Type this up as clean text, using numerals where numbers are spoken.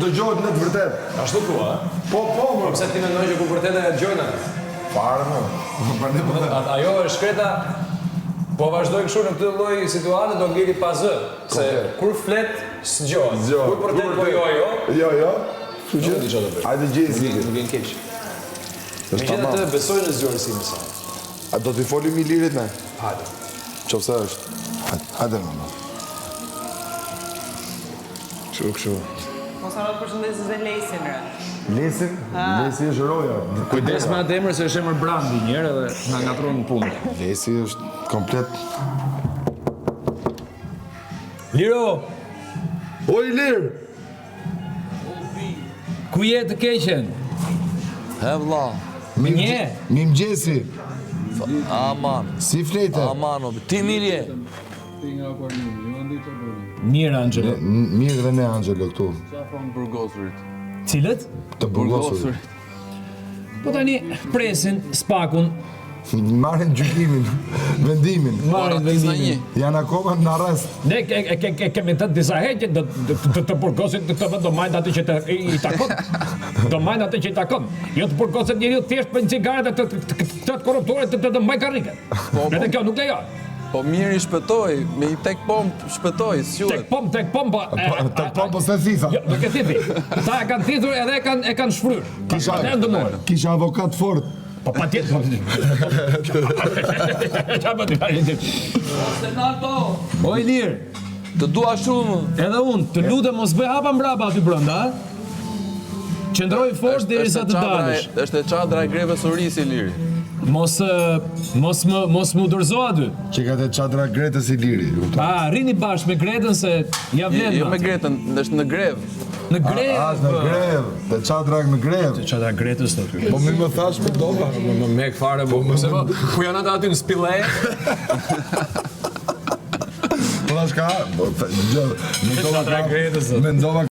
dëgjohet në të vërtet. Ashtu thua, Po, më. Pse ti mendon që kur vërtet e dëgjojnë? Fare, më. Ajo është shkreta, po vazhdoj kështu në këtë lloj situate do ngeli pa zë, se kur flet s'gjohet. Kur vërtet po jo. Jo. Nuk di çfarë do bëj. Hajde gjesi. Nuk vjen keq. Megjithatë besoj në zgjuarësimin e saj. A do t'i folim i lirit ne? Hajde. Qofse është. Hajde, mama. Kështu. Mos harro të përshëndesësh dhe Lesin, re. Lesi është roja. Kujdes me atë emër se është emër brandi një herë dhe na ngatron në punë. Lesi është komplet. Liro, O i lirë! ku je të keqen? He vlla, Nje. Mim gjesi. aman, Si flete? aman, ti mirë je. Mirë, Angelo. Mirë dhe ne, Angelo, këtu. From Burgosurit. Cilët? Të burgosur. Po tani presin spakun, Marrin gjykimin, vendimin. marrin vendimin. Janë akoma në arrest. Ne kemi të disa herë që të burgosit të këtë do majnë atë që i takon. Do majnë atë që i takon. Jo të burgosit njeriu thjesht për një cigare dhe të korruptorit të mbaj karrike. Edhe kjo nuk lejohet. Po mirë i shpëtoj, me i tek pomp shpëtoj, s'juhet. Tek pom, po. Tek pom, po se thitha. Jo, nuk e thithi. Ta e kanë thithur edhe e kanë shfryr. Ne ndëmojnë. Kisha avokat fort. Po patjetër. Çfarë bëti? Senato, O i lirë, të dua shumë. edhe unë, të lutem mos bëj hapa mbrapa aty brenda, ha? Qëndroj fort derisa të dalësh. Është e çadra e grevës Orisi Liri. Mos më udhërzo aty. Që ka të qadra Gretës i liri. Rini bashkë me Gretën se ja vlen. Jo me Gretën, është në grevë. Në grevë. Në grevë, të qadra në grevë. Çfarë Gretës të ty? Po mi më thash për doba. Më mek fare, po ku janë ata aty në spille? Po thash ka, mendova